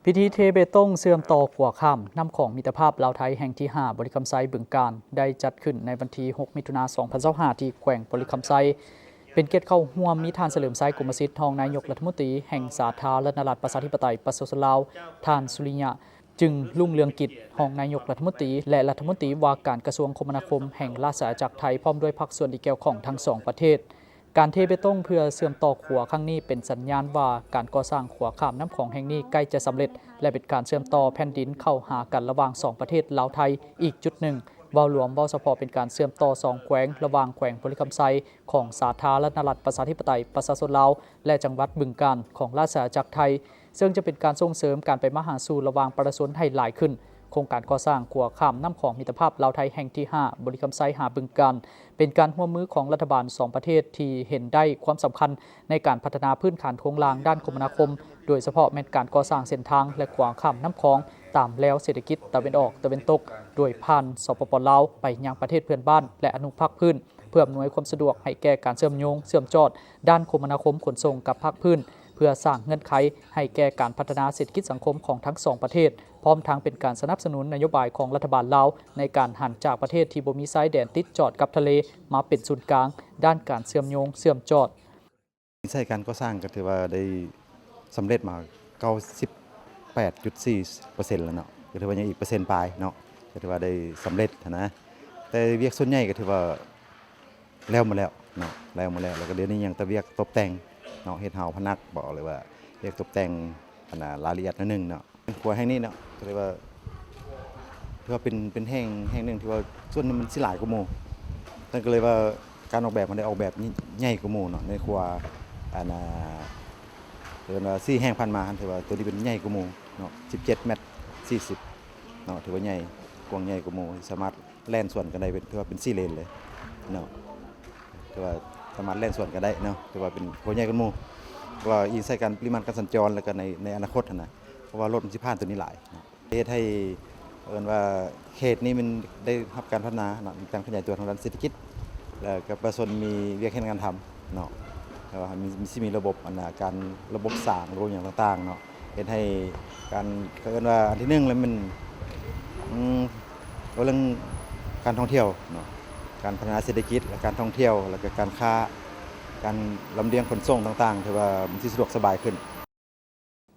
พิธีเทเบตงเสื่อมต่อขัวข้ามนำของมิตรภาพลาวไทยแห่งที่ 5 บริคำไซบึงการได้จัดขึ้นในวันที่ 6 มิถุนายน 2025 ที่แขวงบริคำไซเป็นเกียรติเข้าร่วมมีทานเฉลิมไซกุมสิทธิ์ทองนายกรัฐมนตรีแห่งสาธารณรัฐประชาธิปไตยประชาชนลาวท่านสุริยะจึงรุ่งเรืองกิจรองนายกรัฐมนตรีและรัฐมนตรีว่าการกระทรวงคมนาคมแห่งราชอาณาจักรไทยพร้อมด้วยภาคส่วนที่เกี่ยวข้องทั้งสองประเทศการเทเบตงเพื่อเสื่อมต่อขัวครั้งนี้เป็นสัญญาณว่าการก่อสร้างขัวข้ามน้ำของแห่งนี้ใกล้จะสำเร็จและเป็นการเชื่อมต่อแผ่นดินเข้าหากันระหว่าง2ประเทศลาวไทยอีกจุดหนึ่งเว้าหลวงเว้าเฉพาะเป็นการเชื่อมต่อ2แขวงระหว่างแขวงบริคำไซของสาธารณรัฐประชาธิปไตยประชาชนลาวและจังหวัดบึงกาฬของราชอาณาจักรไทยซึ่งจะเป็นการส่งเสริมการไปมาหาสู่ระหว่างประชาชนให้หลายขึ้นโครงการก่อสร้างขัวข้ามน้ำของมิตรภาพลาวไทยแห่งที่ 5 บริคำไซหาบึงกาฬเป็นการร่วมมือของรัฐบาล2ประเทศที่เห็นได้ความสำคัญในการพัฒนาพื้นฐานโครงสร้างด้านคมนาคมโดยเฉพาะแม้การก่อสร้างเส้นทางและขัวข้ามน้ำคลองตามแนวเศรษฐกิจตะวันออกตะวันตกโดยผ่านสปป.ลาวไปยังประเทศเพื่อนบ้านและอนุภาคพื้นเพื่ออำนวยความสะดวกให้แก่การเชื่อมโยงเชื่อมจอดด้านคมนาคมขนส่งกับภาคพื้นเพื่อสร้างเงื่อนไขให้แก่การพัฒนาเศรษฐกิจสังคมของทั้งสองประเทศพร้อมทั้งเป็นการสนับสนุนนโยบายของรัฐบาลลาวในการหันจากประเทศที่บ่มีชายแดนติดจอดกับทะเลมาเป็นศูนย์กลางด้านการเชื่อมโยงเชื่อมจอดใช้การก่อสร้างก็ถือว่าได้สำเร็จมา 98.4% แล้วเนาะก็ถือว่ายังอีกเปอร์เซ็นต์ปลายเนาะก็ถือว่าได้สำเร็จนะแต่เวียกส่วนใหญ่ก็ถือว่าแล้วมาแล้วเนาะแล้วมาแล้วก็เดี๋ยวนี้ยังแต่เวียกตกแต่งเนาะเฮ็ดเฮาพนักบอกเลยว่าเรียกตกแต่งขนาดรายละเอียดนิดนึงเนาะครัวแห่งนี้เนาะก็เลยว่าถือว่าเป็นแห่งนึงที่ว่าส่วนนึงมันสิหลายกว่าหมู่นั่นก็เลยว่าการออกแบบมันได้ออกแบบใหญ่กว่าหมู่เนาะในครัวอันน่ะเรียกว่า4แห่งพันมาถือว่าตัวนี้เป็นใหญ่กว่าหมู่เนาะ17 เมตร 40เนาะถือว่าใหญ่กว้างใหญ่กว่าหมู่สามารถแล่นสวนกันได้ถือว่าเป็น4เลนเลยเนาะถือว่าสามารถแล่นสวนกันได้เนาะถือว่าเป็นครัวใหญ่กว่าหมู่ว่าอีใส่การปริมาณการสัญจรแล้วก็ในอนาคตนะเพราะว่ารถมันสิผ่านตัวนี้หลายเฮ็ดให้ว่าเขตนี้มันได้รับการพัฒนาเนาะมีการขยายตัวทางด้านเศรษฐกิจแล้วก็ประชาชนมีเวียกเฮ็ดงานทำเนาะแต่ว่ามีระบบการระบบสร้างระบบอย่างต่างๆเนาะเฮ็ดให้การว่าอันที่1แล้วมันเรื่องการท่องเที่ยวเนาะการพัฒนาเศรษฐกิจและการท่องเที่ยวแล้วก็การค้าการลำเลียงขนส่งต่างๆถือว่ามันสะดวกสบายขึ้น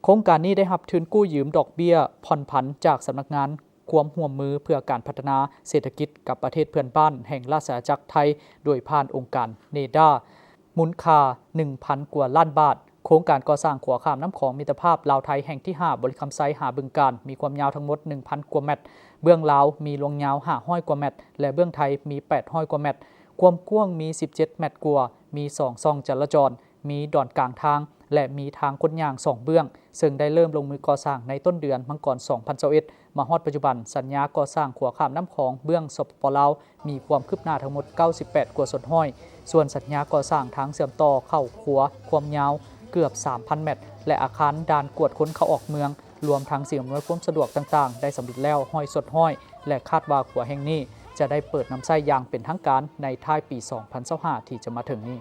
โครงการนี้ได้รับทุนกู้ยืมดอกเบี้ยผ่อนผันจากสำนักงานความร่วมมือเพื่อการพัฒนาเศรษฐกิจกับประเทศเพื่อนบ้านแห่งราชอาณาจักรไทยโดยผ่านองค์การเนดามูลค่า 1,000 กว่าล้านบาทโครงการก่อสร้างขัวข้ามน้ำของมิตรภาพลาวไทยแห่งที่ 5 บริคำไซหาบึงกาฬมีความยาวทั้งหมด 1,000 กว่าเมตรเบื้องลาวมีลวงยาว500 กว่าเมตรและเบื้องไทยมี800 กว่าเมตรความกว้างมี17 เมตรกว่ามี2 ช่องจราจรมีดอนกลางทางและมีทางคนย่าง2เบื้องซึ่งได้เริ่มลงมือก่อสร้างในต้นเดือนมังกร 2021มาฮอดปัจจุบันสัญญาก่อสร้างขัวข้ามน้ำของเบื้องสปป.ลาวมีความคืบหน้าทั้งหมด98กว่าส่วนห้อยส่วนสัญญาก่อสร้างทางเชื่อมต่อเข้าขัวความยาวเกือบ 3,000 เมตรและอาคารด่านกวดค้นเข้าออกเมืองรวมทั้งสิ่งอำนวยความสะดวกต่างๆได้สำเร็จแล้วห้อยสดห้อยและคาดว่าขัวแห่งนี้จะได้เปิดน้ำใช้อย่างเป็นทางการในท้ายปี 2025 ที่จะมาถึงนี้